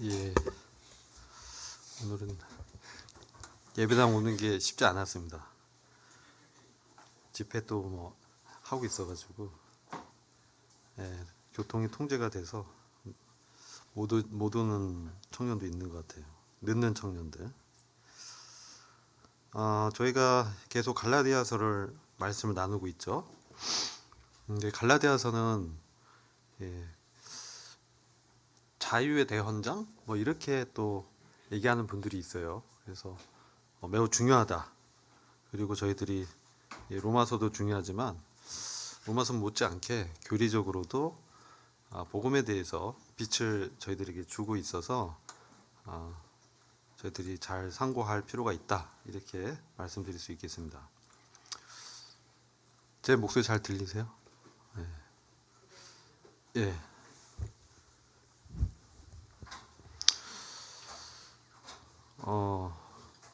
예, 오늘은 예배당 오는 게 쉽지 않았습니다. 집회 또 뭐 하고 있어가지고 교통이 통제가 돼서 못 오는 청년도 있는 것 같아요. 늦는 청년들. 저희가 계속 갈라디아서를 말씀을 나누고 있죠. 근데 갈라디아서는 자유의 대헌장 뭐 이렇게 또 얘기하는 분들이 있어요. 그래서 매우 중요하다. 그리고 저희들이 로마서도 중요하지만 로마서 못지않게 교리적으로도 복음에 대해서 빛을 저희들에게 주고 있어서 저희들이 잘 상고할 필요가 있다, 이렇게 말씀드릴 수 있겠습니다. 제 목소리 잘 들리세요? 예.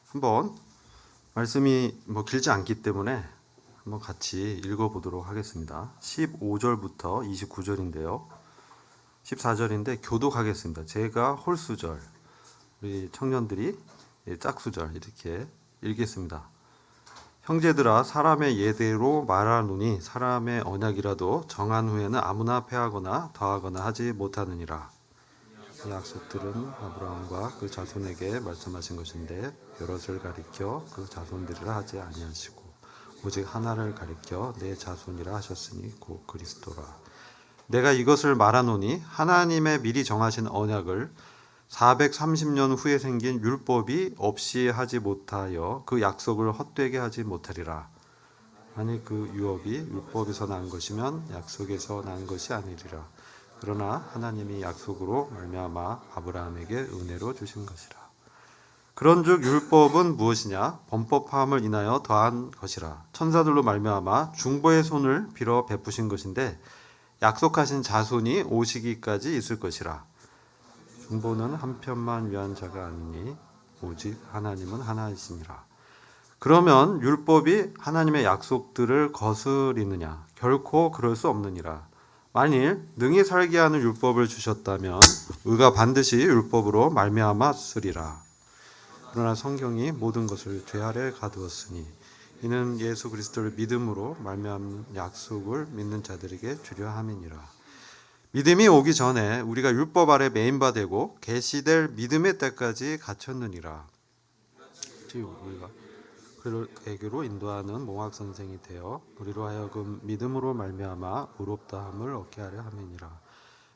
한번 말씀이 뭐 길지 않기 때문에 한번 같이 읽어보도록 하겠습니다. 15절부터 29절인데요. 14절인데 교독하겠습니다. 제가 홀수절, 우리 청년들이 짝수절 이렇게 읽겠습니다. 형제들아, 사람의 예대로 말하노니 사람의 언약이라도 정한 후에는 아무나 폐하거나 더하거나 하지 못하느니라. 이 약속들은 아브라함과 그 자손에게 말씀하신 것인데 여럿을 가리켜 그 자손들이라 하지 아니하시고 오직 하나를 가리켜 내 자손이라 하셨으니 곧 그리스도라. 내가 이것을 말하노니 하나님의 미리 정하신 언약을 430년 후에 생긴 율법이 없이 하지 못하여 그 약속을 헛되게 하지 못하리라. 만일 그 유업이 율법에서 난 것이면 약속에서 난 것이 아니리라. 그러나 하나님이 약속으로 말미암아 아브라함에게 은혜로 주신 것이라. 그런즉 율법은 무엇이냐? 범법함을 인하여 더한 것이라. 천사들로 말미암아 중보의 손을 빌어 베푸신 것인데 약속하신 자손이 오시기까지 있을 것이라. 중보는 한편만 위한 자가 아니니 오직 하나님은 하나이시니라. 그러면 율법이 하나님의 약속들을 거스리느냐? 결코 그럴 수 없느니라. 만일 능히 살게 하는 율법을 주셨다면 의가 반드시 율법으로 말미암았으리라. 그러나 성경이 모든 것을 죄 아래 가두었으니 이는 예수 그리스도를 믿음으로 말미암은 약속을 믿는 자들에게 주려 함이니라. 믿음이 오기 전에 우리가 율법 아래 매인 바 되고 계시될 믿음의 때까지 갇혔느니라. 우리가 그에게로 인도하는 몽학 선생이 되어 우리로 하여금 믿음으로 말미암아 의롭다함을 얻게 하려 함이니라.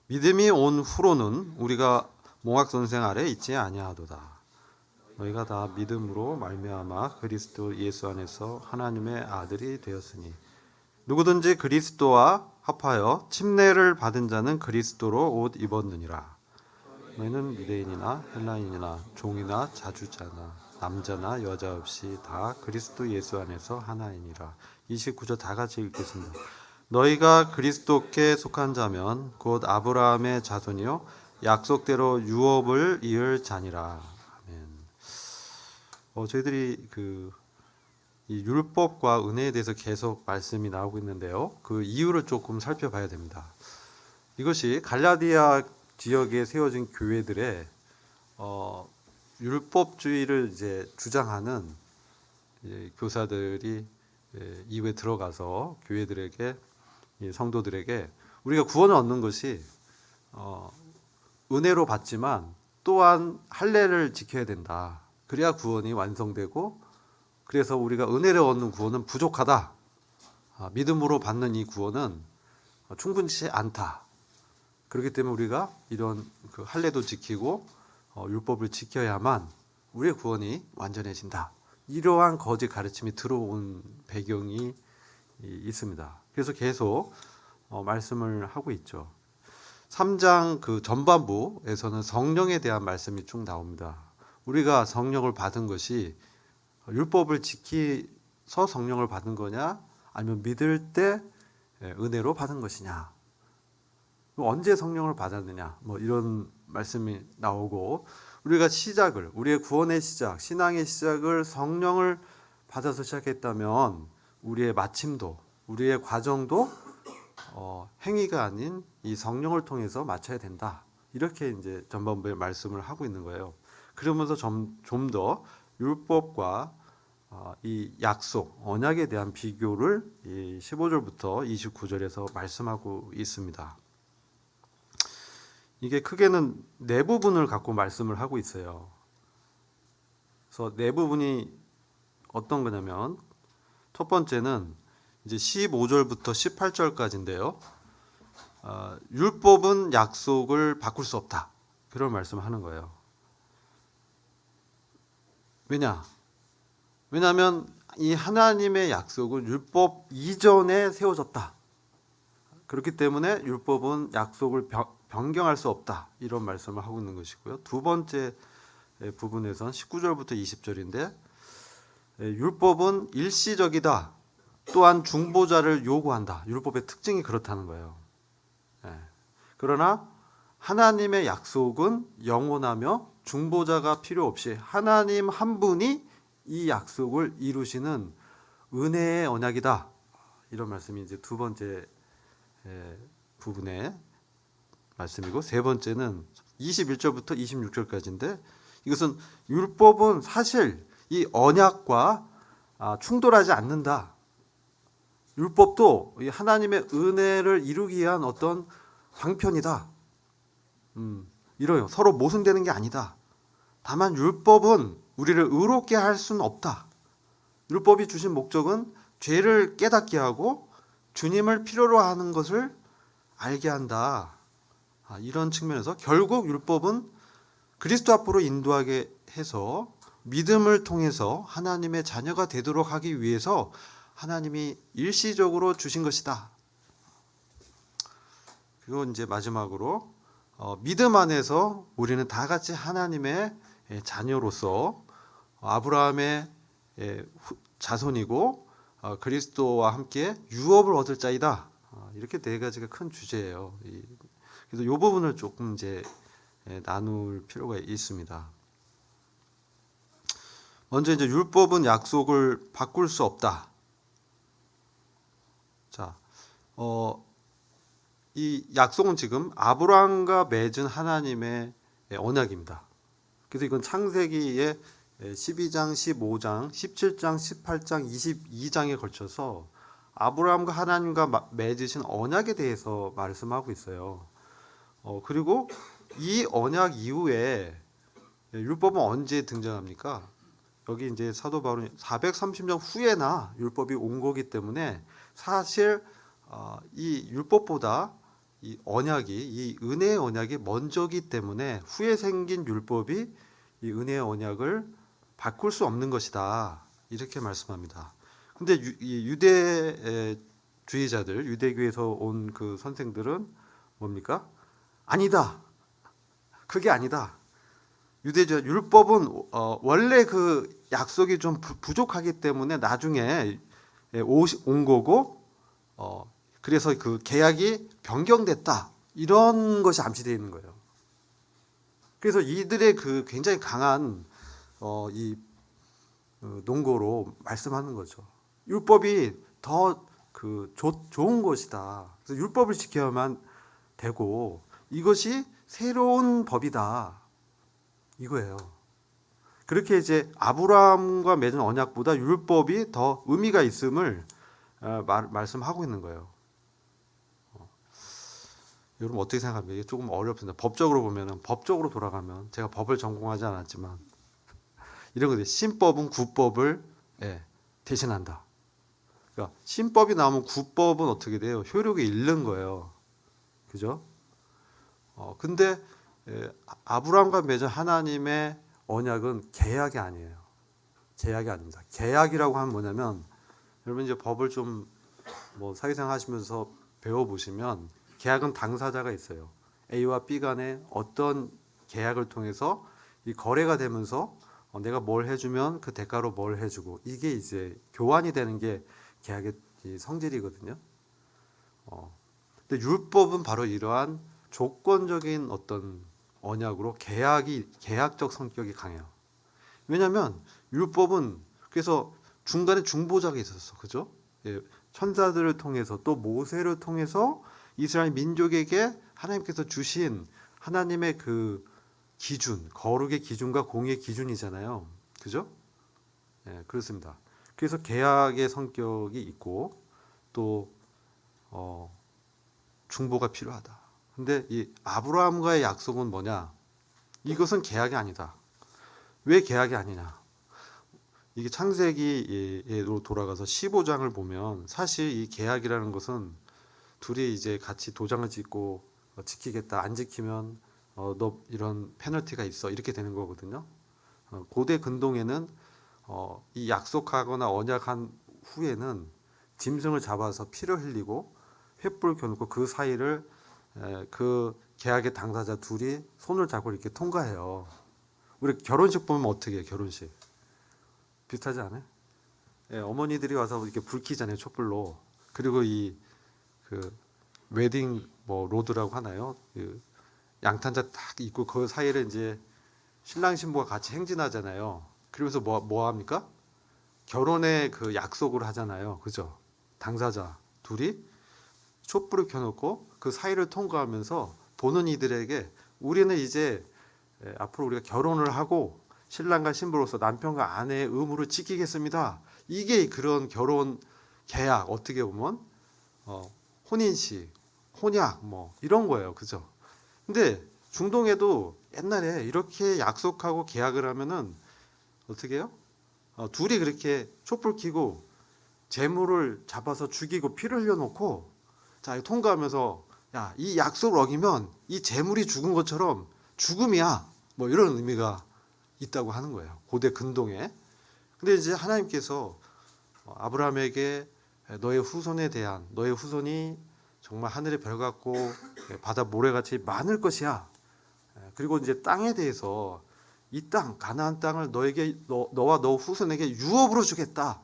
믿음이 온 후로는 우리가 몽학 선생 아래 있지 아니하도다. 너희가 다 믿음으로 말미암아 그리스도 예수 안에서 하나님의 아들이 되었으니 누구든지 그리스도와 합하여 침례를 받은 자는 그리스도로 옷 입었느니라. 너희는 유대인이나 헬라인이나 종이나 자주자나 남자나 여자 없이 다 그리스도 예수 안에서 하나이니라. 29절 다 같이 읽겠습니다. 너희가 그리스도께 속한 자면 곧 아브라함의 자손이요 약속대로 유업을 이을 자니라. 아멘. 저희들이 이 율법과 은혜에 대해서 계속 말씀이 나오고 있는데요. 그 이유를 조금 살펴봐야 됩니다. 이것이 갈라디아 지역에 세워진 교회들의 율법주의를 이제 주장하는 교사들이 이후에 들어가서 교회들에게, 성도들에게 우리가 구원을 얻는 것이 은혜로 받지만 또한 할례를 지켜야 된다. 그래야 구원이 완성되고, 그래서 우리가 은혜를 얻는 구원은 부족하다. 믿음으로 받는 이 구원은 충분치 않다. 그렇기 때문에 우리가 이런 할례도 지키고 율법을 지켜야만 우리의 구원이 완전해진다. 이러한 거짓 가르침이 들어온 배경이 있습니다. 그래서 계속 말씀을 하고 있죠. 3장 그 전반부에서는 성령에 대한 말씀이 쭉 나옵니다. 우리가 성령을 받은 것이 율법을 지키서 성령을 받은 거냐, 아니면 믿을 때 은혜로 받은 것이냐, 언제 성령을 받았느냐, 뭐 이런 말씀이 나오고, 우리가 우리의 구원의 시작, 신앙의 시작을 성령을 받아서 시작했다면 우리의 마침도, 우리의 과정도 행위가 아닌 이 성령을 통해서 마쳐야 된다. 이렇게 이제 전반부에 말씀을 하고 있는 거예요. 그러면서 좀 더 율법과 이 약속, 언약에 대한 비교를 이 15절부터 29절에서 말씀하고 있습니다. 이게 크게는 네 부분을 갖고 말씀을 하고 있어요. 그래서 네 부분이 어떤 거냐면 첫 번째는 이제 15절부터 18절까지인데요. 율법은 약속을 바꿀 수 없다. 그런 말씀을 하는 거예요. 왜냐하면 이 하나님의 약속은 율법 이전에 세워졌다. 그렇기 때문에 율법은 약속을 변경할 수 없다. 이런 말씀을 하고 있는 것이고요. 두 번째 부분에서는 19절부터 20절인데 율법은 일시적이다. 또한 중보자를 요구한다. 율법의 특징이 그렇다는 거예요. 그러나 하나님의 약속은 영원하며 중보자가 필요 없이 하나님 한 분이 이 약속을 이루시는 은혜의 언약이다. 이런 말씀이 이제 두 번째 부분의 말씀이고, 세 번째는 21절부터 26절까지인데 이것은 율법은 사실 이 언약과 충돌하지 않는다. 율법도 하나님의 은혜를 이루기 위한 어떤 방편이다. 이래요. 서로 모순되는 게 아니다. 다만 율법은 우리를 의롭게 할 수는 없다. 율법이 주신 목적은 죄를 깨닫게 하고 주님을 필요로 하는 것을 알게 한다. 이런 측면에서 결국 율법은 그리스도 앞으로 인도하게 해서 믿음을 통해서 하나님의 자녀가 되도록 하기 위해서 하나님이 일시적으로 주신 것이다. 그리고 이제 마지막으로 믿음 안에서 우리는 다 같이 하나님의 자녀로서 아브라함의 자손이고 그리스도와 함께 유업을 얻을 자이다. 이렇게 네 가지가 큰 주제예요. 그래서 이 부분을 조금 이제 나눌 필요가 있습니다. 먼저 이제 율법은 약속을 바꿀 수 없다. 자, 이 약속은 지금 아브라함과 맺은 하나님의 언약입니다. 그래서 이건 창세기의 12장, 15장, 17장, 18장, 22장에 걸쳐서 아브라함과 하나님과 맺으신 언약에 대해서 말씀하고 있어요. 그리고 이 언약 이후에 율법은 언제 등장합니까? 여기 이제 사도 바울은 430년 후에나 율법이 온 거기 때문에 사실 이 율법보다 이 언약이, 이 은혜의 언약이 먼저기 때문에 후에 생긴 율법이 이 은혜의 언약을 바꿀 수 없는 것이다. 이렇게 말씀합니다. 근데 이 유대주의자들, 유대교에서 온 그 선생들은 뭡니까? 아니다. 그게 아니다. 유대주의 율법은 원래 그 약속이 좀 부족하기 때문에 나중에 온 거고 그래서 그 계약이 변경됐다. 이런 것이 암시되어 있는 거예요. 그래서 이들의 그 굉장히 강한 이 논거로 말씀하는 거죠. 율법이 더 그 좋은 것이다. 그래서 율법을 지켜야만 되고 이것이 새로운 법이다. 이거예요. 그렇게 이제 아브라함과 맺은 언약보다 율법이 더 의미가 있음을 말씀하고 있는 거예요. 여러분 어떻게 생각합니까? 이게 조금 어렵습니다. 법적으로 보면은 법적으로 돌아가면 제가 법을 전공하지 않았지만 이런 거죠. 신법은 구법을 대신한다. 그러니까 신법이 나오면 구법은 어떻게 돼요? 효력이 잃는 거예요. 그죠? 근데 아브라함과 맺은 하나님의 언약은 계약이 아니에요. 계약이 아닙니다. 계약이라고 하면 뭐냐면 여러분 이제 법을 좀 뭐 사회생활 하시면서 배워 보시면 계약은 당사자가 있어요. A와 B 간에 어떤 계약을 통해서 이 거래가 되면서 내가 뭘 해주면 그 대가로 뭘 해주고 이게 이제 교환이 되는 게 계약의 성질이거든요. 근데 율법은 바로 이러한 조건적인 어떤 언약으로 계약적 성격이 강해요. 왜냐하면 율법은 그래서 중간에 중보자가 있었어, 그죠? 천사들을 통해서 또 모세를 통해서 이스라엘 민족에게 하나님께서 주신 하나님의 그 기준, 거룩의 기준과 공의의 기준이잖아요. 그죠? 예, 그렇습니다. 그래서 계약의 성격이 있고 또 중보가 필요하다. 근데 이 아브라함과의 약속은 뭐냐? 이것은 계약이 아니다. 왜 계약이 아니냐? 이게 창세기로 돌아가서 15장을 보면 사실 이 계약이라는 것은 둘이 이제 같이 도장을 찍고 지키겠다. 안 지키면 너 이런 페널티가 있어. 이렇게 되는 거거든요. 고대 근동에는 이 약속하거나 언약한 후에는 짐승을 잡아서 피를 흘리고 횃불을 켜놓고 그 사이를 그 계약의 당사자 둘이 손을 잡고 이렇게 통과해요. 우리 결혼식 보면 어떻게 해요? 결혼식 비슷하지 않아요? 예, 어머니들이 와서 이렇게 불 켜잖아요, 촛불로. 그리고 이 그 웨딩 뭐 로드라고 하나요? 그 양탄자 딱 있고 그 사이를 이제 신랑 신부가 같이 행진하잖아요. 그러면서 뭐 합니까? 결혼의 그 약속을 하잖아요. 그죠? 당사자 둘이 촛불을 켜놓고 그 사이를 통과하면서 보는 이들에게 우리는 이제 앞으로 우리가 결혼을 하고 신랑과 신부로서 남편과 아내의 의무를 지키겠습니다. 이게 그런 결혼 계약 어떻게 보면 혼인식, 혼약 뭐 이런 거예요. 그죠? 근데 중동에도 옛날에 이렇게 약속하고 계약을 하면은 어떻게 해요? 둘이 그렇게 촛불 켜고 재물을 잡아서 죽이고 피를 흘려놓고 자 통과하면서 야, 이 약속을 어기면 이 재물이 죽은 것처럼 죽음이야. 뭐 이런 의미가 있다고 하는 거예요. 고대 근동에. 근데 이제 하나님께서 아브라함에게 너의 후손에 대한 너의 후손이 정말 하늘의 별 같고 바다 모래같이 많을 것이야. 그리고 이제 땅에 대해서 이 땅 가나안 땅을 너에게 너와 너 후손에게 유업으로 주겠다.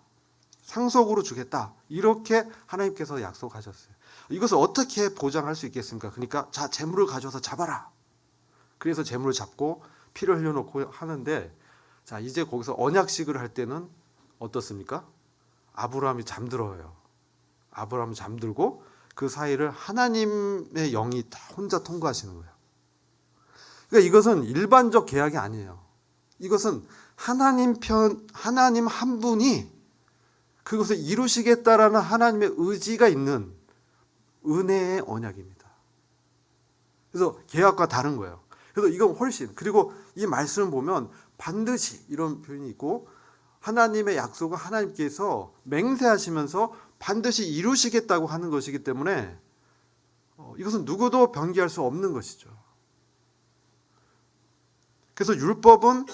상속으로 주겠다. 이렇게 하나님께서 약속하셨어요. 이것을 어떻게 보장할 수 있겠습니까? 그러니까 자 재물을 가져와서 잡아라. 그래서 재물을 잡고 피를 흘려놓고 하는데 자 이제 거기서 언약식을 할 때는 어떻습니까? 아브라함이 잠들어요. 아브라함이 잠들고 그 사이를 하나님의 영이 다 혼자 통과하시는 거예요. 그러니까 이것은 일반적 계약이 아니에요. 이것은 하나님 한 분이 그것을 이루시겠다라는 하나님의 의지가 있는 은혜의 언약입니다. 그래서 계약과 다른 거예요. 그래서 이건 훨씬 그리고 이 말씀을 보면 반드시 이런 표현이 있고 하나님의 약속은 하나님께서 맹세하시면서 반드시 이루시겠다고 하는 것이기 때문에 이것은 누구도 변기할 수 없는 것이죠. 그래서 율법은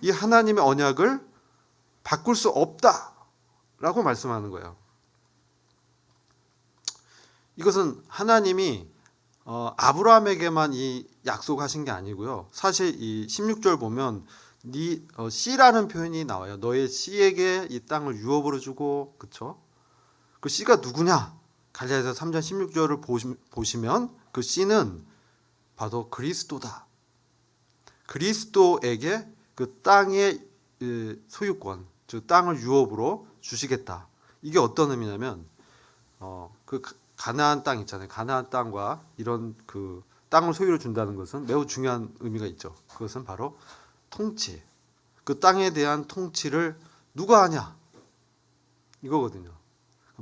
이 하나님의 언약을 바꿀 수 없다라고 말씀하는 거예요. 이것은 하나님이 아브라함에게만 이 약속하신 게 아니고요. 사실 이 16절 보면 씨라는 표현이 나와요. 너의 씨에게 이 땅을 유업으로 주고, 그렇죠? 그 씨가 누구냐? 갈라디아서 3장 16절을 보시면 그 씨는 바로 그리스도다. 그리스도에게 그 땅의 소유권, 즉 땅을 유업으로 주시겠다. 이게 어떤 의미냐면 그 가나안 땅 있잖아요. 가나안 땅과 이런 그 땅을 소유로 준다는 것은 매우 중요한 의미가 있죠. 그것은 바로 통치. 그 땅에 대한 통치를 누가 하냐? 이거거든요.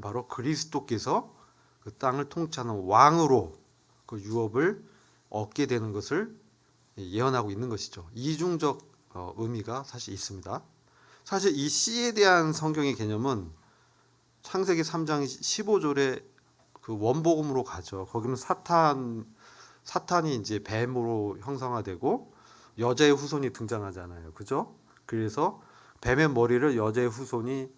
바로 그리스도께서 그 땅을 통치하는 왕으로 그 유업을 얻게 되는 것을 예언하고 있는 것이죠. 이중적 의미가 사실 있습니다. 사실 이 씨에 대한 성경의 개념은 창세기 3장 15절에 그 원복음으로 가죠. 거기는 사탄이 이제 뱀으로 형상화되고 여자의 후손이 등장하잖아요. 그죠? 그래서 뱀의 머리를 여자의 후손이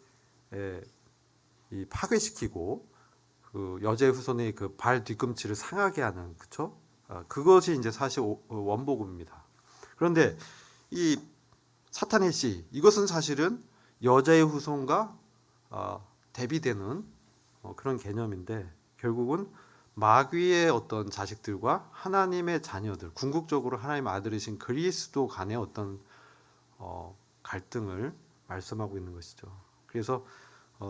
파괴시키고 그 여자의 후손의 그 발 뒤꿈치를 상하게 하는 그죠? 그것이 이제 사실 원복음입니다. 그런데 이 사탄의 씨 이것은 사실은 여자의 후손과 대비되는 그런 개념인데 결국은 마귀의 어떤 자식들과 하나님의 자녀들 궁극적으로 하나님의 아들이신 그리스도 간의 어떤 갈등을 말씀하고 있는 것이죠. 그래서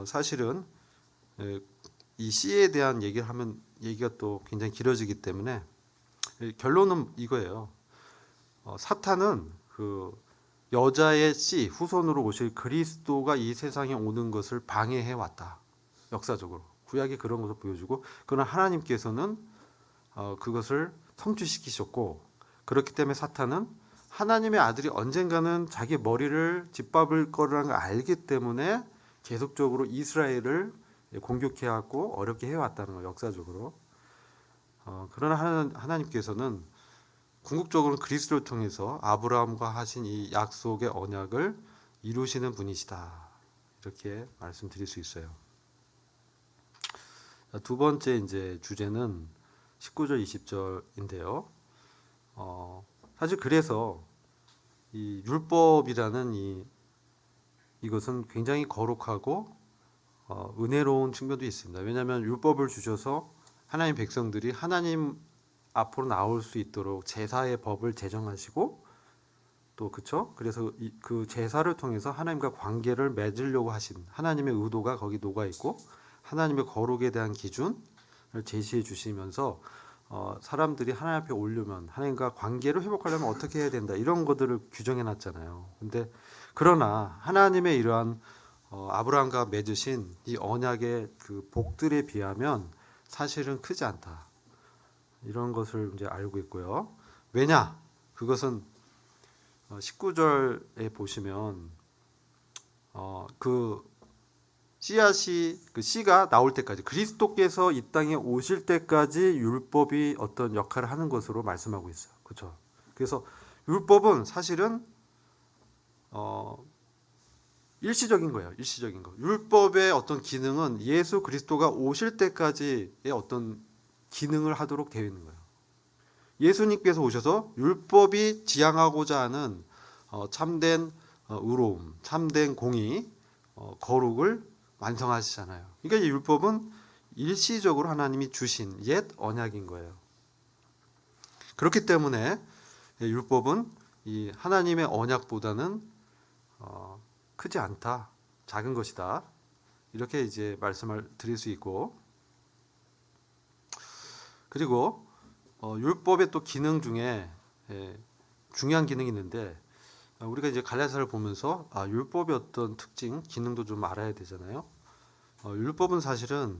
사실은 이 씨에 대한 얘기를 하면 얘기가 또 굉장히 길어지기 때문에 결론은 이거예요. 사탄은 그 여자의 씨 후손으로 오실 그리스도가 이 세상에 오는 것을 방해해 왔다. 역사적으로 구약이 그런 것을 보여주고, 그러나 하나님께서는 그것을 성취시키셨고, 그렇기 때문에 사탄은 하나님의 아들이 언젠가는 자기 머리를 짓밟을 거라는 걸 알기 때문에 계속적으로 이스라엘을 공격해왔고 어렵게 해왔다는 거, 역사적으로. 그러나 하나님께서는 궁극적으로 그리스도를 통해서 아브라함과 하신 이 약속의 언약을 이루시는 분이시다. 이렇게 말씀드릴 수 있어요. 두 번째 이제 주제는 19절 20절인데요. 사실 그래서 이 율법이라는 이것은 굉장히 거룩하고 은혜로운 측면도 있습니다. 왜냐하면 율법을 주셔서 하나님 백성들이 하나님 앞으로 나올 수 있도록 제사의 법을 제정하시고, 또 그쵸? 그래서 그 제사를 통해서 하나님과 관계를 맺으려고 하신 하나님의 의도가 거기 녹아 있고, 하나님의 거룩에 대한 기준을 제시해 주시면서 사람들이 하나님 앞에 오려면, 하나님과 관계를 회복하려면 어떻게 해야 된다, 이런 것들을 규정해 놨잖아요. 근데 그러나 하나님의 이러한 아브라함과 맺으신 이 언약의 그 복들에 비하면 사실은 크지 않다. 이런 것을 이제 알고 있고요. 왜냐? 그것은 19절에 보시면 그 씨앗이, 그 씨가 나올 때까지, 그리스도께서 이 땅에 오실 때까지 율법이 어떤 역할을 하는 것으로 말씀하고 있어요. 그렇죠? 그래서 율법은 사실은 일시적인 거예요. 일시적인 거. 율법의 어떤 기능은 예수 그리스도가 오실 때까지의 어떤 기능을 하도록 되어 있는 거예요. 예수님께서 오셔서 율법이 지향하고자 하는 참된 의로움, 참된 공의, 거룩을 완성하시잖아요. 그러니까 이 율법은 일시적으로 하나님이 주신 옛 언약인 거예요. 그렇기 때문에 율법은 이 하나님의 언약보다는 크지 않다, 작은 것이다, 이렇게 이제 말씀을 드릴 수 있고, 그리고 율법의 또 기능 중에 중요한 기능이 있는데, 우리가 이제 갈라디아서를 보면서 율법의 어떤 특징, 기능도 좀 알아야 되잖아요. 율법은 사실은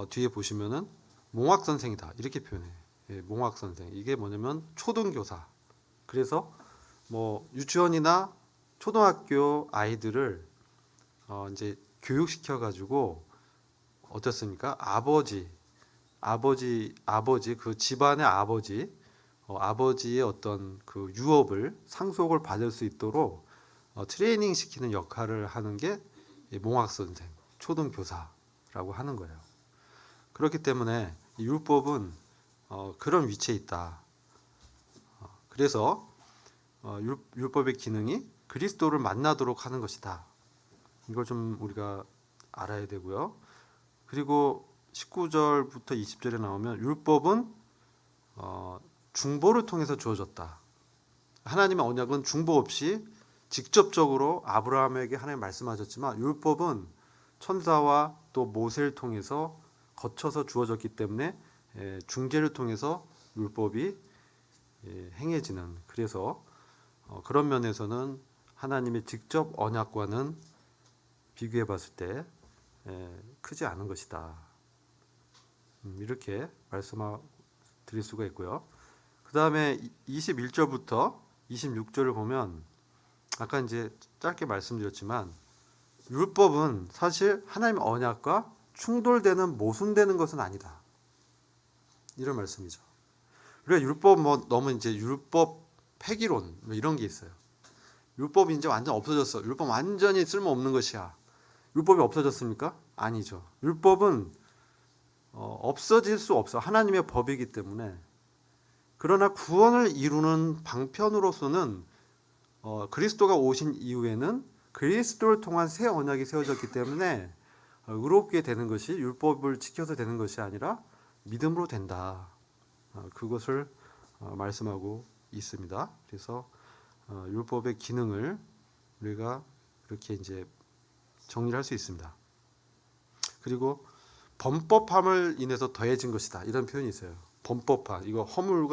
뒤에 보시면은 몽학선생이다, 이렇게 표현해요. 몽학선생. 이게 뭐냐면 초등교사. 그래서 뭐 유치원이나 초등학교 아이들을 이제 교육시켜 가지고 어떻습니까? 아버지 그 집안의 아버지의 어떤 그 유업을, 상속을 받을 수 있도록 트레이닝 시키는 역할을 하는 게 몽학 선생, 초등교사라고 하는 거예요. 그렇기 때문에 이 율법은 그런 위치에 있다. 그래서 율법의 기능이 그리스도를 만나도록 하는 것이다. 이걸 좀 우리가 알아야 되고요. 그리고 19절부터 20절에 나오면 율법은 중보를 통해서 주어졌다. 하나님의 언약은 중보 없이 직접적으로 아브라함에게 하나님 말씀하셨지만, 율법은 천사와 또 모세를 통해서 거쳐서 주어졌기 때문에 중재를 통해서 율법이 행해지는, 그래서 그런 면에서는 하나님의 직접 언약과는 비교해 봤을 때 크지 않은 것이다. 이렇게 말씀드릴 수가 있고요. 그 다음에 21절부터 26절을 보면, 아까 이제 짧게 말씀드렸지만 율법은 사실 하나님의 언약과 충돌되는, 모순되는 것은 아니다, 이런 말씀이죠. 우리가 율법 너무 이제 율법 폐기론 이런 게 있어요. 율법이 이제 완전 없어졌어, 율법 완전히 쓸모없는 것이야. 율법이 없어졌습니까? 아니죠. 율법은 없어질 수 없어. 하나님의 법이기 때문에. 그러나 구원을 이루는 방편으로서는 그리스도가 오신 이후에는 그리스도를 통한 새 언약이 세워졌기 때문에 의롭게 되는 것이 율법을 지켜서 되는 것이 아니라 믿음으로 된다. 그것을 말씀하고 있습니다. 그래서 율법의 기능을 우리가 이렇게 이제 정리를 할 수 있습니다. 그리고 범법함을 인해서 더해진 것이다, 이런 표현이 있어요. 범법한 이거 허물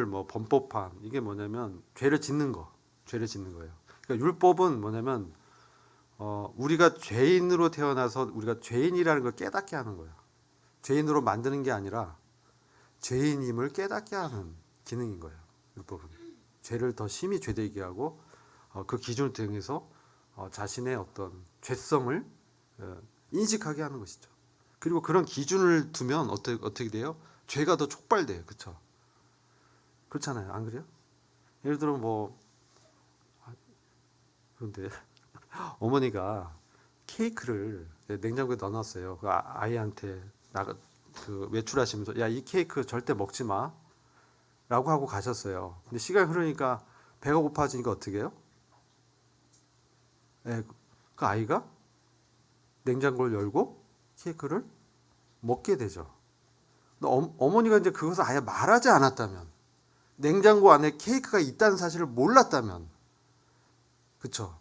뭐 범법한 이게 뭐냐면 죄를 짓는 거예요. 그러니까 율법은 뭐냐면 우리가 죄인으로 태어나서 우리가 죄인이라는 걸 깨닫게 하는 거예요. 죄인으로 만드는 게 아니라 죄인임을 깨닫게 하는 기능인 거예요. 율법은 죄를 더 심히 죄되게 하고 그 기준을 통해서 자신의 어떤 죄성을 인식하게 하는 것이죠. 그리고 그런 기준을 두면 어떻게 돼요? 죄가 더 촉발돼요. 그렇죠? 그렇잖아요. 안 그래요? 예를 들어 그런데 어머니가 케이크를 냉장고에 넣어놨어요. 그 아이한테 외출하시면서 야, 이 케이크 절대 먹지 마 라고 하고 가셨어요. 근데 시간이 흐르니까 배가 고파지니까 어떻게 해요? 그 아이가 냉장고를 열고 케이크를 먹게 되죠. 어머니가 이제 그것을 아예 말하지 않았다면, 냉장고 안에 케이크가 있다는 사실을 몰랐다면, 그쵸?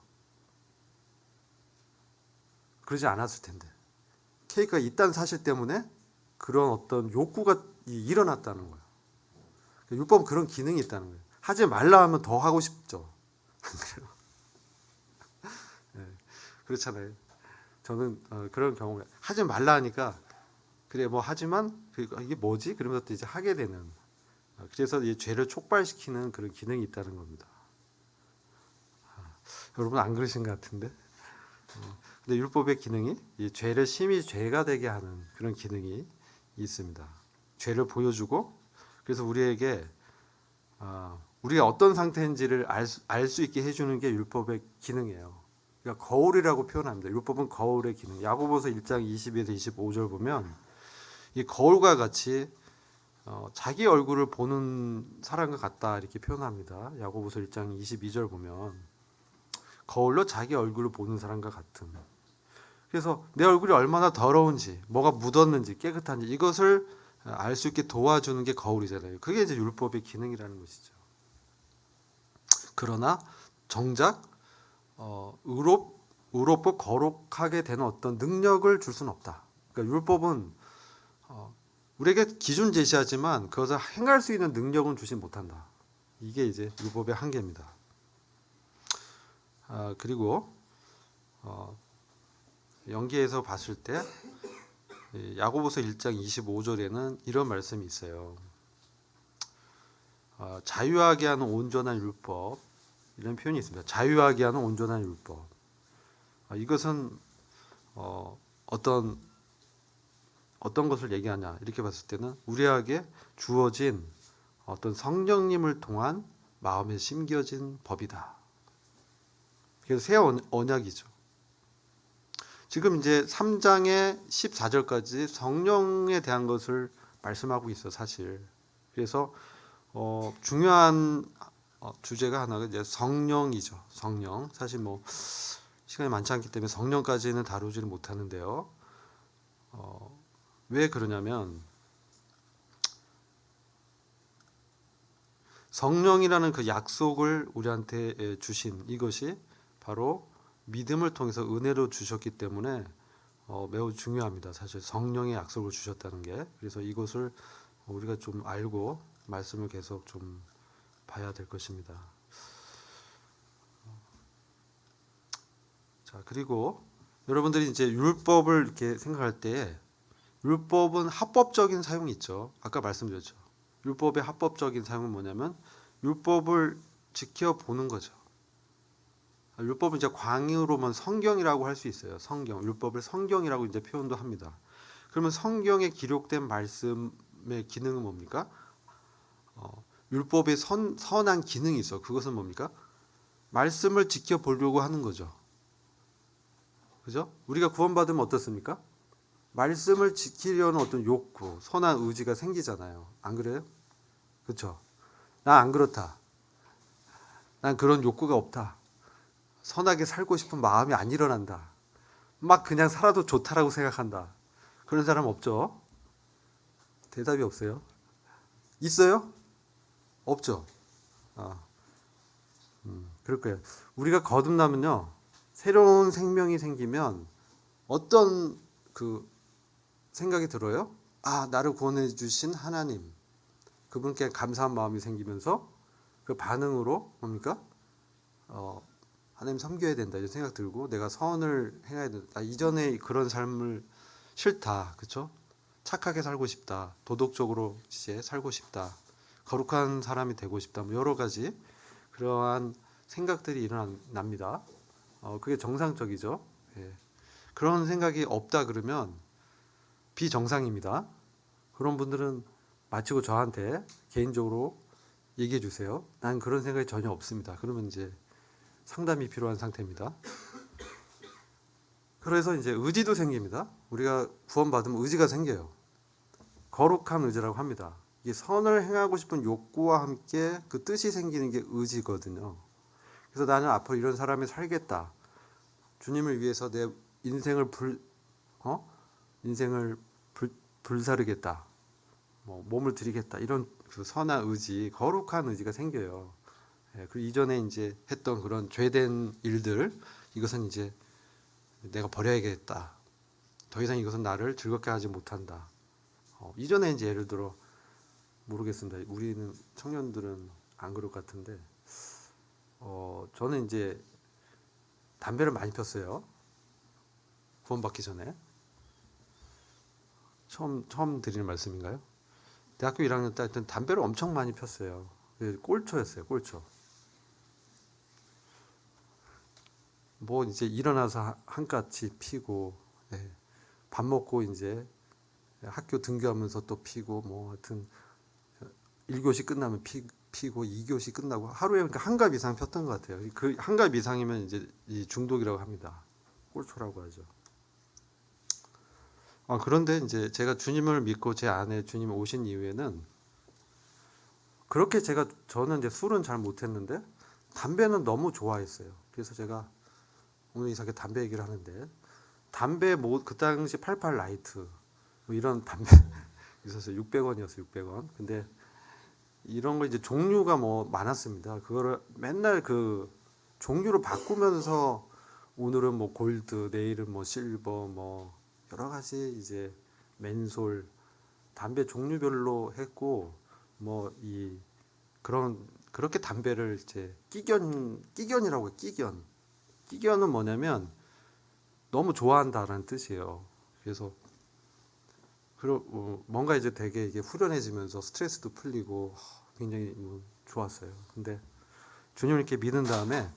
그러지 않았을 텐데. 케이크가 있다는 사실 때문에 그런 어떤 욕구가 일어났다는 거예요. 율법은 그런 기능이 있다는 거예요. 하지 말라 하면 더 하고 싶죠. 안 그래요? 네, 그렇잖아요. 저는 그런 경우에 하지 말라 하니까 그래 뭐 하지만 이게 뭐지? 그러면서 또 이제 하게 되는. 그래서 이 죄를 촉발시키는 그런 기능이 있다는 겁니다. 여러분 안 그러신 것 같은데. 근데 율법의 기능이 이 죄를 심히 죄가 되게 하는 그런 기능이 있습니다. 죄를 보여주고 그래서 우리에게 우리가 어떤 상태인지를 알 수 있게 해주는 게 율법의 기능이에요. 그러니까 거울이라고 표현합니다. 율법은 거울의 기능. 야고보서 1장 22에서 25절 보면 이 거울과 같이 자기 얼굴을 보는 사람과 같다 이렇게 표현합니다. 야고보서 1장 22절 보면 거울로 자기 얼굴을 보는 사람과 같은. 그래서 내 얼굴이 얼마나 더러운지, 뭐가 묻었는지, 깨끗한지 이것을 알 수 있게 도와주는 게 거울이잖아요. 그게 이제 율법의 기능이라는 것이죠. 그러나 정작 의롭고 거룩하게 되는 어떤 능력을 줄 수는 없다. 그러니까 율법은 우리에게 기준 제시하지만 그것을 행할 수 있는 능력은 주지 못한다. 이게 이제 율법의 한계입니다. 그리고 연계해서 봤을 때 야고보서 1장 25절에는 이런 말씀이 있어요. 자유하게 하는 온전한 율법 이런 표현이 있습니다. 자유하게 하는 온전한 율법. 이것은 어떤 것을 얘기하냐 이렇게 봤을 때는 우리에게 주어진 어떤 성령님을 통한 마음에 심겨진 법이다. 그래서 새 언약이죠. 지금 이제 3장의 14절까지 성령에 대한 것을 말씀하고 있어 사실. 그래서 중요한 주제가 하나가 이제 성령이죠. 성령. 사실 뭐 시간이 많지 않기 때문에 성령까지는 다루지는 못하는데요. 왜 그러냐면 성령이라는 그 약속을 우리한테 주신 이것이 바로 믿음을 통해서 은혜로 주셨기 때문에 매우 중요합니다. 사실 성령의 약속을 주셨다는 게. 그래서 이것을 우리가 좀 알고 말씀을 계속 좀 봐야 될 것입니다. 자, 그리고 여러분들이 이제 율법을 이렇게 생각할 때 율법은 합법적인 사용이 있죠. 아까 말씀드렸죠. 율법의 합법적인 사용은 뭐냐면 율법을 지켜보는 거죠. 율법은 이제 광의로만 성경이라고 할 수 있어요. 성경, 율법을 성경이라고 이제 표현도 합니다. 그러면 성경에 기록된 말씀의 기능은 뭡니까? 율법의 선한 기능이 있어. 그것은 뭡니까? 말씀을 지켜보려고 하는 거죠. 그죠? 우리가 구원받으면 어떻습니까? 말씀을 지키려는 어떤 욕구, 선한 의지가 생기잖아요. 안 그래요? 그렇죠? 나 안 그렇다. 난 그런 욕구가 없다. 선하게 살고 싶은 마음이 안 일어난다. 막 그냥 살아도 좋다라고 생각한다. 그런 사람 없죠? 대답이 없어요. 있어요? 없죠? 그럴 거예요. 우리가 거듭나면요. 새로운 생명이 생기면 어떤 그 생각이 들어요? 나를 구원해 주신 하나님, 그분께 감사한 마음이 생기면서 그 반응으로 뭡니까? 하나님 섬겨야 된다 이런 생각 들고 내가 선을 행해야 된다. 이전에 그런 삶을 싫다, 그렇죠? 착하게 살고 싶다, 도덕적으로 이제 살고 싶다, 거룩한 사람이 되고 싶다, 뭐 여러 가지 그러한 생각들이 일어납니다. 그게 정상적이죠. 예. 그런 생각이 없다 그러면 비정상입니다. 그런 분들은 마치고 저한테 개인적으로 얘기해 주세요. 난 그런 생각이 전혀 없습니다. 그러면 이제 상담이 필요한 상태입니다. 그래서 이제 의지도 생깁니다. 우리가 구원받으면 의지가 생겨요. 거룩한 의지라고 합니다. 이 선을 행하고 싶은 욕구와 함께 그 뜻이 생기는 게 의지거든요. 그래서 나는 앞으로 이런 사람이 살겠다. 주님을 위해서 내 인생을 불사르겠다. 몸을 드리겠다. 이런 그 선한 의지, 거룩한 의지가 생겨요. 예, 그 이전에 이제 했던 그런 죄된 일들, 이것은 이제 내가 버려야겠다. 더 이상 이것은 나를 즐겁게 하지 못한다. 이전에 이제 예를 들어 모르겠습니다. 우리는 청년들은 안 그럴 것 같은데, 저는 이제 담배를 많이 폈어요. 구원받기 전에. 처음 드리는 말씀인가요? 대학교 1학년 때 하여튼 담배를 엄청 많이 폈어요. 꼴초였어요, 꼴초. 뭐 이제 일어나서 한까치 피고, 예. 밥 먹고 이제 학교 등교하면서 또 피고, 뭐 하여튼 1교시 끝나면 피고 2교시 끝나고 하루에 그러니까 한 갑 이상 폈던 것 같아요. 그 한 갑 이상이면 이제 이 중독이라고 합니다. 꼴초라고 하죠. 그런데 이제 제가 주님을 믿고 제 안에 주님 오신 이후에는 그렇게 저는 이제 술은 잘 못했는데 담배는 너무 좋아했어요. 그래서 제가 오늘 이상하게 담배 얘기를 하는데 담배 그 당시 88 라이트 뭐 이런 담배 있었어요. 600원이었어요. 600원. 근데 이런 거 이제 종류가 뭐 많았습니다. 그거를 맨날 그 종류를 바꾸면서 오늘은 뭐 골드, 내일은 뭐 실버, 뭐 여러 가지 이제 맨솔 담배 종류별로 했고 뭐 그렇게 담배를 이제 끼견이라고 해요. 끼견은 뭐냐면 너무 좋아한다라는 뜻이에요. 그래서 뭔가 이제 되게 이게 후련해지면서 스트레스도 풀리고 굉장히 좋았어요. 근데 주님을 이렇게 믿은 다음에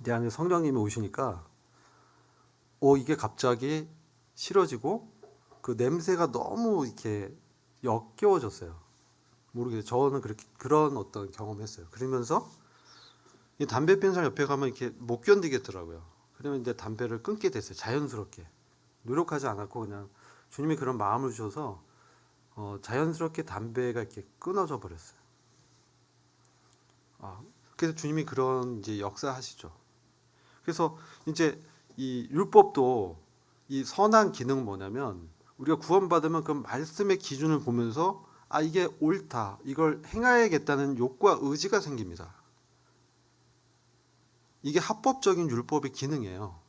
내 안에 성령님이 오시니까 이게 갑자기 싫어지고 그 냄새가 너무 이렇게 역겨워졌어요. 모르겠어요. 저는 그런 어떤 경험했어요. 그러면서 이 담배 피는 사람 옆에 가면 이렇게 못 견디겠더라고요. 그러면 이제 담배를 끊게 됐어요. 자연스럽게 노력하지 않았고 그냥 주님이 그런 마음을 주셔서 자연스럽게 담배가 이렇게 끊어져 버렸어요. 그래서 주님이 그런 이제 역사하시죠. 그래서 이제 이 율법도 이 선한 기능은 뭐냐면 우리가 구원받으면 그 말씀의 기준을 보면서 이게 옳다, 이걸 행해야겠다는 욕구와 의지가 생깁니다. 이게 합법적인 율법의 기능이에요.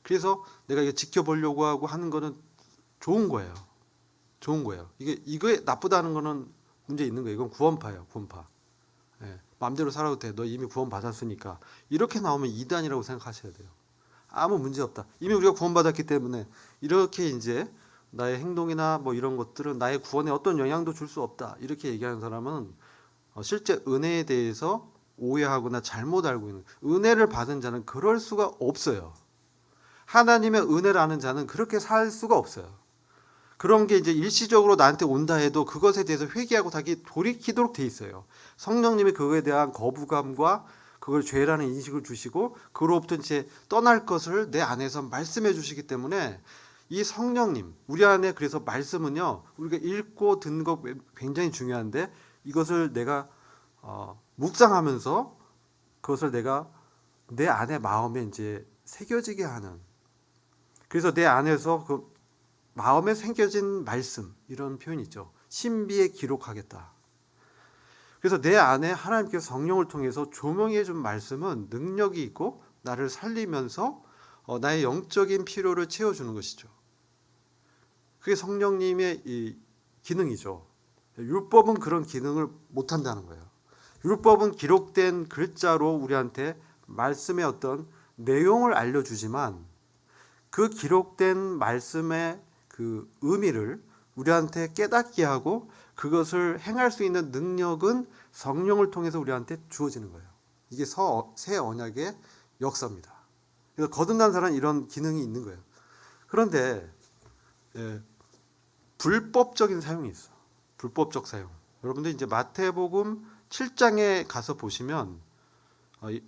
그래서 내가 이게 지켜보려고 하고 하는 거는 좋은 거예요. 좋은 거예요. 이게 나쁘다는 거는 문제 있는 거예요. 이건 구원파예요. 구원파. 예, 마음대로 살아도 돼. 너 이미 구원 받았으니까. 이렇게 나오면 이단이라고 생각하셔야 돼요. 아무 문제 없다. 이미 우리가 구원받았기 때문에 이렇게 이제 나의 행동이나 뭐 이런 것들은 나의 구원에 어떤 영향도 줄 수 없다. 이렇게 얘기하는 사람은 실제 은혜에 대해서 오해하거나 잘못 알고 있는, 은혜를 받은 자는 그럴 수가 없어요. 하나님의 은혜를 아는 자는 그렇게 살 수가 없어요. 그런 게 이제 일시적으로 나한테 온다 해도 그것에 대해서 회개하고 다시 돌이키도록 돼 있어요. 성령님이 그거에 대한 거부감과 그걸 죄라는 인식을 주시고 그로부터 이제 떠날 것을 내 안에서 말씀해 주시기 때문에 이 성령님, 우리 안에 그래서 말씀은요, 우리가 읽고 듣는 거 굉장히 중요한데 이것을 내가 묵상하면서 그것을 내가 내 안에 마음에 이제 새겨지게 하는, 그래서 내 안에서 그 마음에 새겨진 말씀, 이런 표현이 있죠. 신비에 기록하겠다. 그래서 내 안에 하나님께서 성령을 통해서 조명해 준 말씀은 능력이 있고 나를 살리면서 나의 영적인 필요를 채워주는 것이죠. 그게 성령님의 이 기능이죠. 율법은 그런 기능을 못 한다는 거예요. 율법은 기록된 글자로 우리한테 말씀의 어떤 내용을 알려주지만 그 기록된 말씀의 그 의미를 우리한테 깨닫게 하고 그것을 행할 수 있는 능력은 성령을 통해서 우리한테 주어지는 거예요. 이게 새 언약의 역사입니다. 그래서 거듭난 사람은 이런 기능이 있는 거예요. 그런데 불법적인 사용이 있어. 불법적 사용. 여러분들 이제 마태복음 7장에 가서 보시면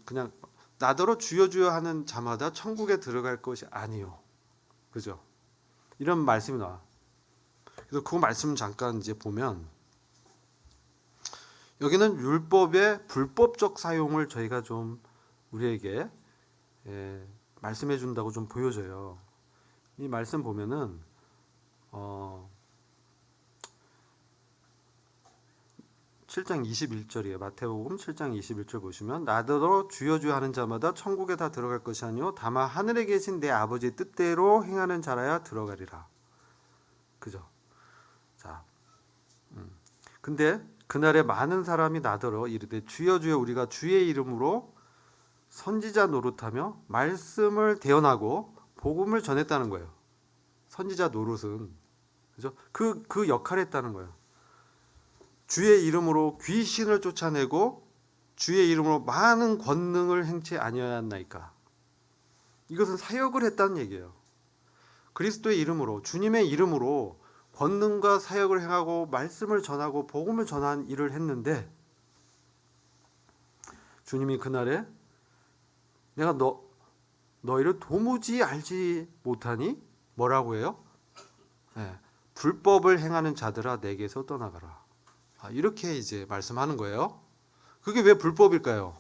그냥 나더러 주여 주여 하는 자마다 천국에 들어갈 것이 아니요. 그죠? 이런 말씀이 나와. 그래서 그 말씀 잠깐 이제 보면 여기는 율법의 불법적 사용을 저희가 좀 우리에게 말씀해 준다고 좀 보여져요. 이 말씀 보면은 7장 21절이에요. 마태복음 7장 21절 보시면 나더러 주여 주여 하는 자마다 천국에 다 들어갈 것이 아니요 다만 하늘에 계신 내 아버지의 뜻대로 행하는 자라야 들어가리라. 그죠? 자, 근데 그날에 많은 사람이 나더러 이르되 주여 주여 우리가 주의 이름으로 선지자 노릇하며 말씀을 대언하고 복음을 전했다는 거예요. 선지자 노릇은 그죠? 그 역할을 했다는 거예요. 주의 이름으로 귀신을 쫓아내고 주의 이름으로 많은 권능을 행치 아니하였나이까. 이것은 사역을 했다는 얘기예요. 그리스도의 이름으로 주님의 이름으로 권능과 사역을 행하고 말씀을 전하고 복음을 전한 일을 했는데 주님이 그날에 내가 너희를 도무지 알지 못하니 뭐라고 해요? 불법을 행하는 자들아 내게서 떠나가라. 이렇게 이제 말씀하는 거예요. 그게 왜 불법일까요?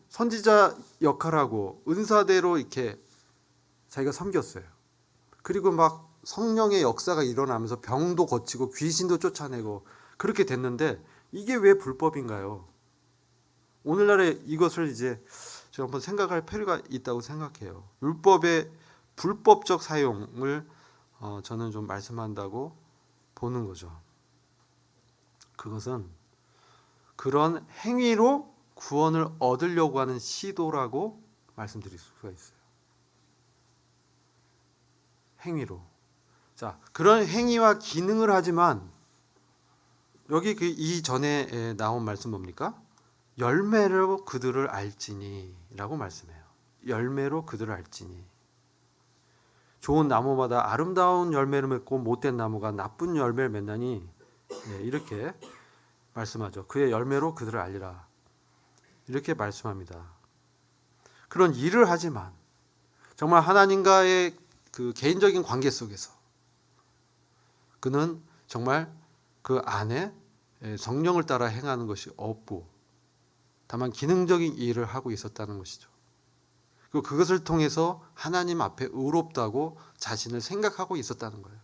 선지자 역할하고 은사대로 이렇게 자기가 섬겼어요. 그리고 막 성령의 역사가 일어나면서 병도 고치고 귀신도 쫓아내고 그렇게 됐는데 이게 왜 불법인가요? 오늘날에 이것을 이제 제가 한번 생각할 필요가 있다고 생각해요. 율법의 불법적 사용을 저는 좀 말씀한다고 보는 거죠. 그것은 그런 행위로 구원을 얻으려고 하는 시도라고 말씀드릴 수가 있어요. 행위로. 자, 그런 행위와 기능을 하지만 여기 이전에 나온 말씀 뭡니까? 열매로 그들을 알지니라고 말씀해요. 열매로 그들을 알지니. 좋은 나무마다 아름다운 열매를 맺고 못된 나무가 나쁜 열매를 맺나니 이렇게 말씀하죠. 그의 열매로 그들을 알리라. 이렇게 말씀합니다. 그런 일을 하지만 정말 하나님과의 그 개인적인 관계 속에서 그는 정말 그 안에 성령을 따라 행하는 것이 없고 다만 기능적인 일을 하고 있었다는 것이죠. 그리고 그것을 통해서 하나님 앞에 의롭다고 자신을 생각하고 있었다는 거예요.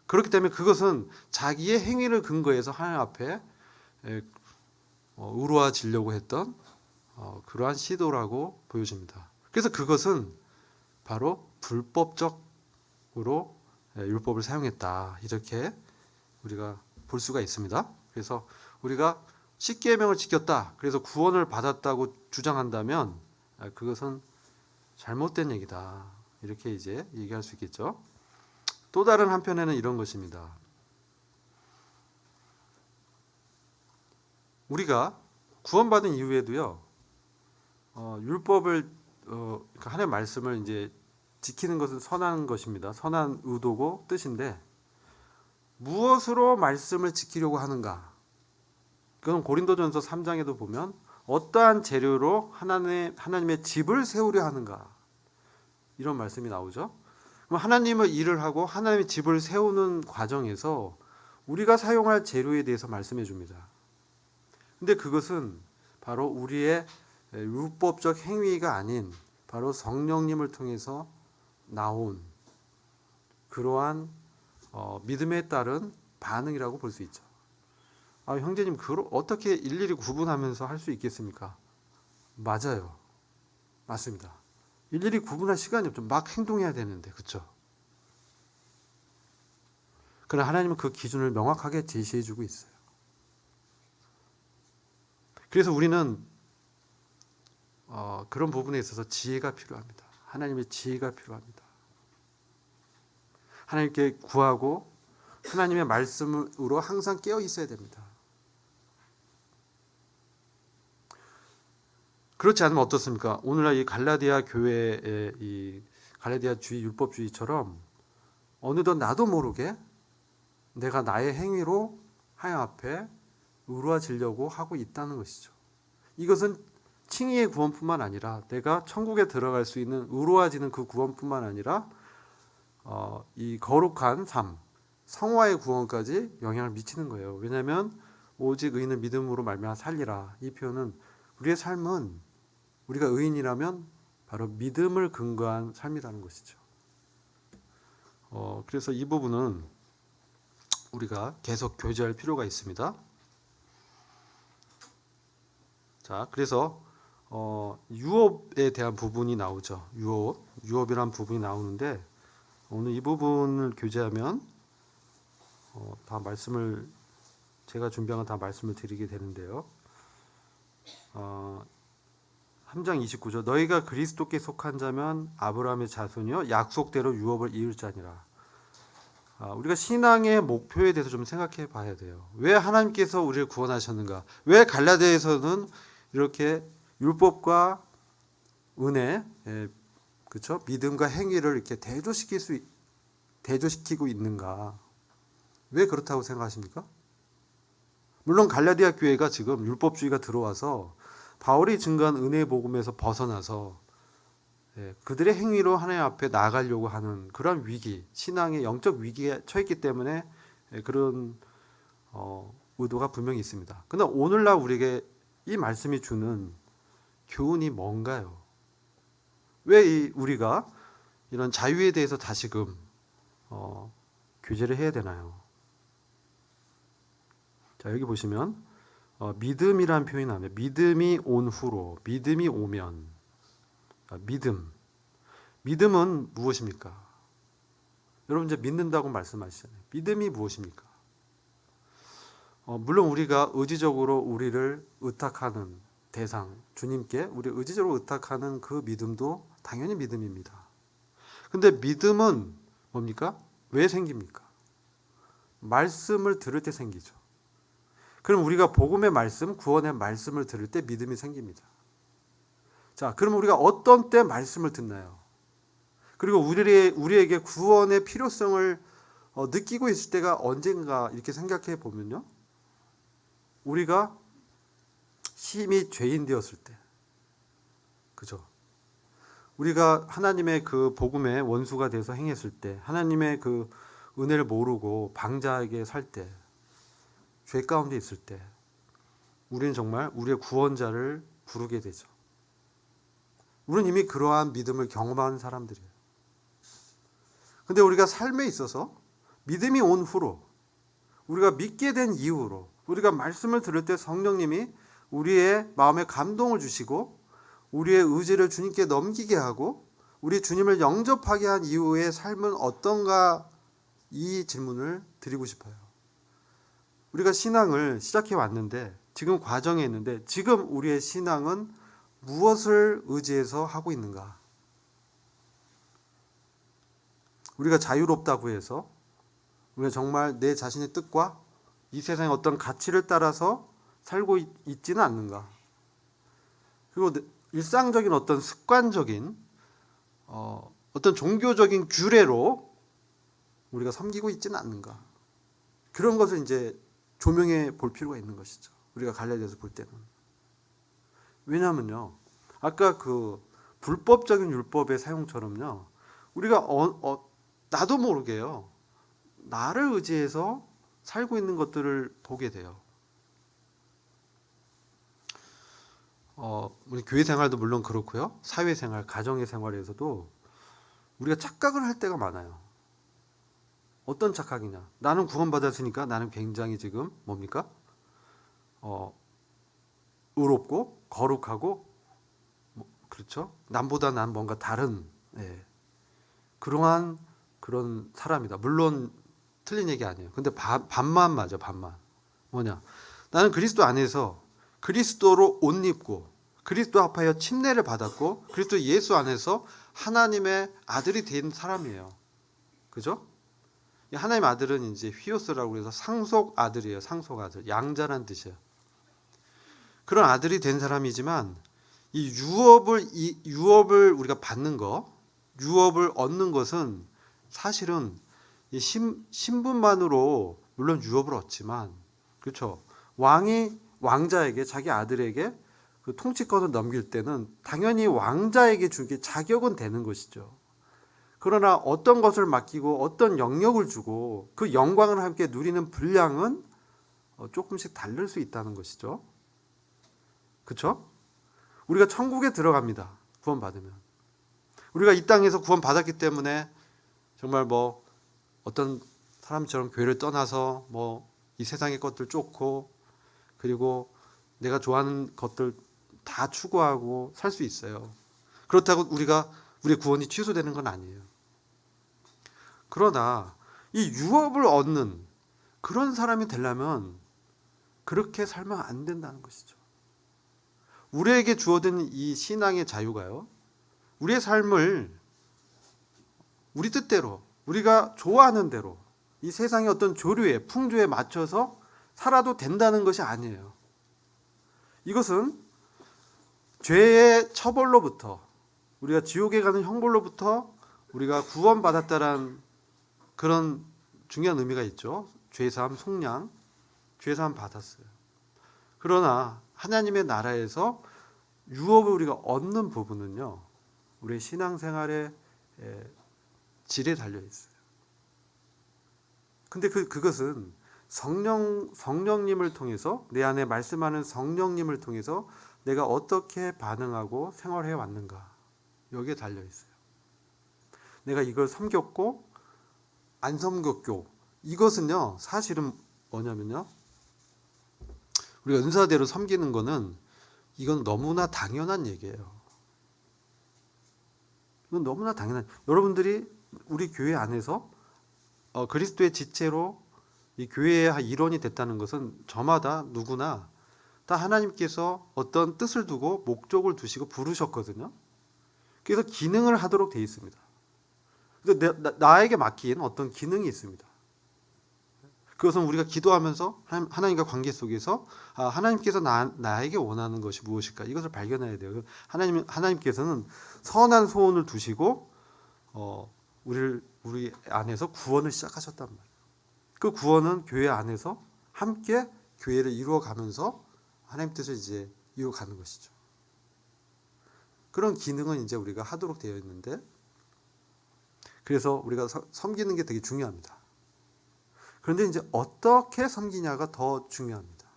그렇기 때문에 그것은 자기의 행위를 근거해서 하나님 앞에 의로워지려고 했던 그러한 시도라고 보여집니다. 그래서 그것은 바로 불법적으로 율법을 사용했다. 이렇게 우리가 볼 수가 있습니다. 그래서 우리가 십계명을 지켰다. 그래서 구원을 받았다고 주장한다면 그것은 잘못된 얘기다. 이렇게 이제 얘기할 수 있겠죠. 또 다른 한편에는 이런 것입니다. 우리가 구원받은 이후에도요, 율법을 하나님의 말씀을 이제 지키는 것은 선한 것입니다. 선한 의도고 뜻인데 무엇으로 말씀을 지키려고 하는가? 그건 고린도전서 3장에도 보면 어떠한 재료로 하나님의 집을 세우려 하는가? 이런 말씀이 나오죠. 그럼 하나님의 일을 하고 하나님의 집을 세우는 과정에서 우리가 사용할 재료에 대해서 말씀해 줍니다. 근데 그것은 바로 우리의 율법적 행위가 아닌 바로 성령님을 통해서 나온 그러한 믿음에 따른 반응이라고 볼 수 있죠. 형제님, 그걸 어떻게 일일이 구분하면서 할 수 있겠습니까? 맞아요. 맞습니다. 일일이 구분할 시간이 없죠. 막 행동해야 되는데, 그렇죠? 그러나 하나님은 그 기준을 명확하게 제시해주고 있어요. 그래서 우리는 그런 부분에 있어서 지혜가 필요합니다. 하나님의 지혜가 필요합니다. 하나님께 구하고 하나님의 말씀으로 항상 깨어 있어야 됩니다. 그렇지 않으면 어떻습니까? 오늘날 이 갈라디아 교회의 이 갈라디아주의 율법주의처럼 어느덧 나도 모르게 내가 나의 행위로 하나님 앞에 의로워지려고 하고 있다는 것이죠. 이것은 칭의의 구원뿐만 아니라 내가 천국에 들어갈 수 있는 의로워지는 그 구원뿐만 아니라 이 거룩한 삶, 성화의 구원까지 영향을 미치는 거예요. 왜냐하면 오직 의인은 믿음으로 말미암아 살리라. 이 표현은 우리의 삶은 우리가 의인이라면 바로 믿음을 근거한 삶이라는 것이죠. 그래서 이 부분은 우리가 계속 교제할 필요가 있습니다. 자, 그래서 유업에 대한 부분이 나오죠. 유업이란 부분이 나오는데 오늘 이 부분을 교제하면 다 말씀을 제가 준비한 건 다 말씀을 드리게 되는데요. 3장 29절 너희가 그리스도께 속한 자면 아브라함의 자손이요 약속대로 유업을 이을 자니라. 우리가 신앙의 목표에 대해서 좀 생각해 봐야 돼요. 왜 하나님께서 우리를 구원하셨는가? 왜 갈라디아에서는 이렇게 율법과 은혜, 그렇죠? 믿음과 행위를 이렇게 대조시키고 있는가? 왜 그렇다고 생각하십니까? 물론 갈라디아 교회가 지금 율법주의가 들어와서 바울이 증거한 은혜의 복음에서 벗어나서 그들의 행위로 하나님 앞에 나아가려고 하는 그런 위기, 신앙의 영적 위기에 처했기 때문에 그런 의도가 분명히 있습니다. 그러나 오늘날 우리에게 이 말씀이 주는 교훈이 뭔가요? 왜 우리가 이런 자유에 대해서 다시금 교제를 해야 되나요? 자, 여기 보시면 믿음이란 표현이 나와요. 믿음이 온 후로, 믿음이 오면. 믿음은 무엇입니까? 여러분 이제 믿는다고 말씀하시잖아요. 믿음이 무엇입니까? 물론 우리가 의지적으로 우리를 의탁하는 대상, 주님께 우리 의지적으로 의탁하는 그 믿음도 당연히 믿음입니다. 근데 믿음은 뭡니까? 왜 생깁니까? 말씀을 들을 때 생기죠. 그럼 우리가 복음의 말씀, 구원의 말씀을 들을 때 믿음이 생깁니다. 자, 그럼 우리가 어떤 때 말씀을 듣나요? 그리고 우리에게 구원의 필요성을 느끼고 있을 때가 언젠가 이렇게 생각해 보면요. 우리가 심히 죄인 되었을 때. 그죠? 우리가 하나님의 그 복음의 원수가 돼서 행했을 때, 하나님의 그 은혜를 모르고 방자하게 살 때, 죄 가운데 있을 때, 우리는 정말 우리의 구원자를 부르게 되죠. 우리는 이미 그러한 믿음을 경험한 사람들이에요. 근데 우리가 삶에 있어서 믿음이 온 후로, 우리가 믿게 된 이후로, 우리가 말씀을 들을 때 성령님이 우리의 마음에 감동을 주시고 우리의 의지를 주님께 넘기게 하고 우리 주님을 영접하게 한 이후의 삶은 어떤가, 이 질문을 드리고 싶어요. 우리가 신앙을 시작해 왔는데, 지금 과정에 있는데, 지금 우리의 신앙은 무엇을 의지해서 하고 있는가? 우리가 자유롭다고 해서 우리가 정말 내 자신의 뜻과 이 세상의 어떤 가치를 따라서 살고 있지는 않는가? 그리고 일상적인 어떤 습관적인 어떤 종교적인 규례로 우리가 섬기고 있지는 않는가? 그런 것을 이제 조명해 볼 필요가 있는 것이죠. 우리가 갈라디아서 볼 때는. 왜냐하면요, 아까 그 불법적인 율법의 사용처럼요, 우리가 나도 모르게요, 나를 의지해서 살고 있는 것들을 보게 돼요. 우리 교회 생활도 물론 그렇고요, 사회생활, 가정의 생활에서도 우리가 착각을 할 때가 많아요. 어떤 착각이냐? 나는 구원받았으니까 나는 굉장히 지금 뭡니까? 의롭고 거룩하고 그렇죠? 남보다 난 뭔가 다른 예, 그러한 그런 사람이다. 물론 틀린 얘기 아니에요. 근데 반만 맞아, 반만. 뭐냐? 나는 그리스도 안에서 그리스도로 옷 입고 그리스도 합하여 침례를 받았고 그리스도 예수 안에서 하나님의 아들이 된 사람이에요. 그죠? 이 하나님의 아들은 이제 휘오스라고 해서 상속 아들이에요. 상속 아들. 양자란 뜻이에요. 그런 아들이 된 사람이지만 이 유업을 우리가 받는 거, 유업을 얻는 것은 사실은 이 신분만으로 물론 유업을 얻지만 그렇죠. 왕이 왕자에게 자기 아들에게 그 통치권을 넘길 때는 당연히 왕자에게 주게 자격은 되는 것이죠. 그러나 어떤 것을 맡기고 어떤 영역을 주고 그 영광을 함께 누리는 분량은 조금씩 다를 수 있다는 것이죠. 그렇죠? 우리가 천국에 들어갑니다. 구원받으면. 우리가 이 땅에서 구원받았기 때문에 정말 뭐 어떤 사람처럼 교회를 떠나서 뭐 이 세상의 것들 쫓고 그리고 내가 좋아하는 것들 다 추구하고 살 수 있어요. 그렇다고 우리의 구원이 취소되는 건 아니에요. 그러나 이 유업을 얻는 그런 사람이 되려면 그렇게 살면 안 된다는 것이죠. 우리에게 주어진 이 신앙의 자유가요. 우리의 삶을 우리 뜻대로 우리가 좋아하는 대로 이 세상의 어떤 조류에 풍조에 맞춰서 살아도 된다는 것이 아니에요. 이것은 죄의 처벌로부터 우리가 지옥에 가는 형벌로부터 우리가 구원받았다라는 그런 중요한 의미가 있죠. 죄사함 속량, 죄사함 받았어요. 그러나 하나님의 나라에서 유업을 우리가 얻는 부분은요. 우리의 신앙생활의 질에 달려 있어요. 근데 그것은 성령님을 통해서 내 안에 말씀하는 성령님을 통해서 내가 어떻게 반응하고 생활해 왔는가 여기에 달려 있어요. 내가 이걸 섬겼고 안 섬겼고 이것은요 사실은 뭐냐면요 우리가 은사대로 섬기는 거는 이건 너무나 당연한 얘기예요. 이건 너무나 당연한 여러분들이 우리 교회 안에서 그리스도의 지체로 이 교회의 일원이 됐다는 것은 저마다 누구나 다 하나님께서 어떤 뜻을 두고 목적을 두시고 부르셨거든요. 그래서 기능을 하도록 되어 있습니다. 그래서 나에게 맡긴 어떤 기능이 있습니다. 그것은 우리가 기도하면서 하나님과 관계 속에서 하나님께서 나에게 원하는 것이 무엇일까 이것을 발견해야 돼요. 하나님께서는 선한 소원을 두시고 우리 안에서 구원을 시작하셨단 말이에요. 그 구원은 교회 안에서 함께 교회를 이루어가면서 하나님 뜻을 이제 이루어가는 것이죠. 그런 기능은 이제 우리가 하도록 되어 있는데 그래서 우리가 섬기는 게 되게 중요합니다. 그런데 이제 어떻게 섬기냐가 더 중요합니다.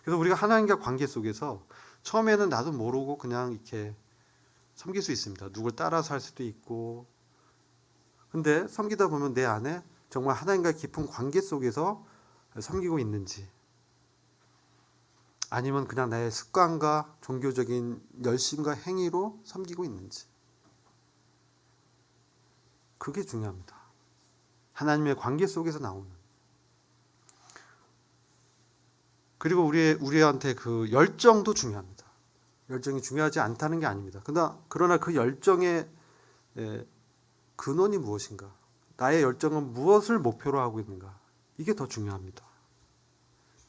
그래서 우리가 하나님과 관계 속에서 처음에는 나도 모르고 그냥 이렇게 섬길 수 있습니다. 누굴 따라서 할 수도 있고 근데 섬기다 보면 내 안에 정말 하나님과 깊은 관계 속에서 섬기고 있는지 아니면 그냥 나의 습관과 종교적인 열심과 행위로 섬기고 있는지 그게 중요합니다. 하나님의 관계 속에서 나오는 그리고 우리한테 그 열정도 중요합니다. 열정이 중요하지 않다는 게 아닙니다. 그러나 그 열정의 근원이 무엇인가? 나의 열정은 무엇을 목표로 하고 있는가? 이게 더 중요합니다.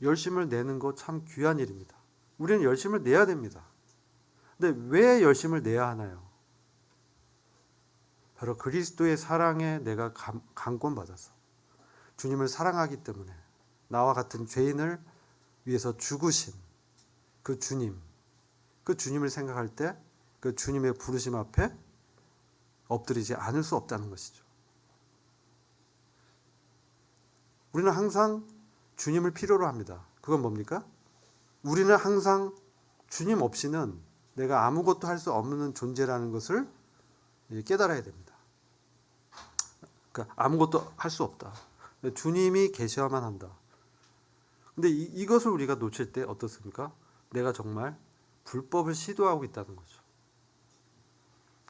열심을 내는 거 참 귀한 일입니다. 우리는 열심을 내야 됩니다. 근데 왜 열심을 내야 하나요? 바로 그리스도의 사랑에 내가 강권받아서 주님을 사랑하기 때문에 나와 같은 죄인을 위해서 죽으신 그 주님을 생각할 때 그 주님의 부르심 앞에 엎드리지 않을 수 없다는 것이죠. 우리는 항상 주님을 필요로 합니다. 그건 뭡니까? 우리는 항상 주님 없이는 내가 아무것도 할 수 없는 존재라는 것을 깨달아야 됩니다. 그러니까 아무것도 할 수 없다. 주님이 계셔야만 한다. 근데 이것을 우리가 놓칠 때 어떻습니까? 내가 정말 불법을 시도하고 있다는 거죠.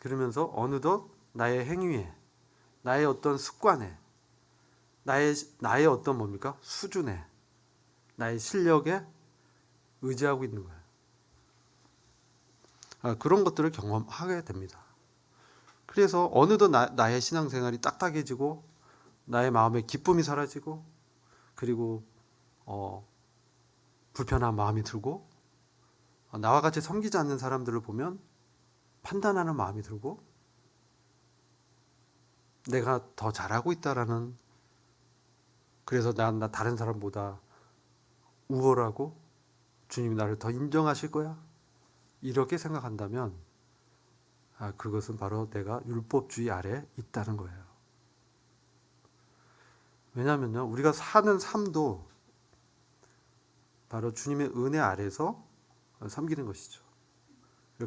그러면서 어느덧 나의 행위에, 나의 어떤 습관에, 나의 어떤 뭡니까? 수준에, 나의 실력에 의지하고 있는 거예요. 그런 것들을 경험하게 됩니다. 그래서 어느덧 나의 신앙생활이 딱딱해지고 나의 마음의 기쁨이 사라지고 그리고 불편한 마음이 들고 나와 같이 섬기지 않는 사람들을 보면 판단하는 마음이 들고 내가 더 잘하고 있다라는, 그래서 나 다른 사람보다 우월하고 주님이 나를 더 인정하실 거야 이렇게 생각한다면 그것은 바로 내가 율법주의 아래 있다는 거예요. 왜냐하면요, 우리가 사는 삶도 바로 주님의 은혜 아래서 섬기는 것이죠.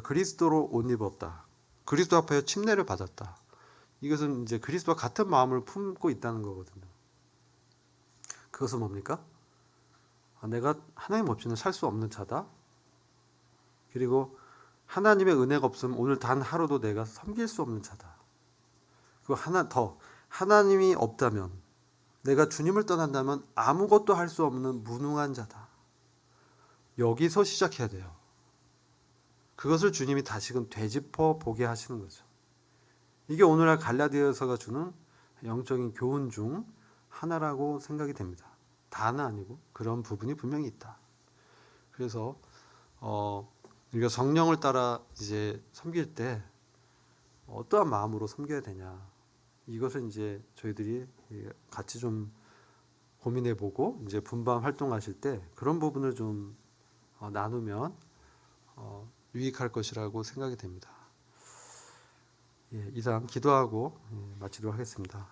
그리스도로 옷 입었다. 그리스도 앞에 침례를 받았다. 이것은 이제 그리스도와 같은 마음을 품고 있다는 거거든요. 그것은 뭡니까? 내가 하나님 없이는 살 수 없는 자다. 그리고 하나님의 은혜가 없으면 오늘 단 하루도 내가 섬길 수 없는 자다. 그리고 하나 더, 하나님이 없다면, 내가 주님을 떠난다면 아무것도 할 수 없는 무능한 자다. 여기서 시작해야 돼요. 그것을 주님이 다시금 되짚어 보게 하시는 거죠. 이게 오늘날 갈라디아서가 주는 영적인 교훈 중 하나라고 생각이 됩니다. 다는 아니고 그런 부분이 분명히 있다. 그래서 우리가 성령을 따라 이제 섬길 때 어떠한 마음으로 섬겨야 되냐, 이것을 이제 저희들이 같이 좀 고민해보고 이제 분방 활동하실 때 그런 부분을 좀 나누면 유익할 것이라고 생각이 됩니다. 이상 기도하고 마치도록 하겠습니다.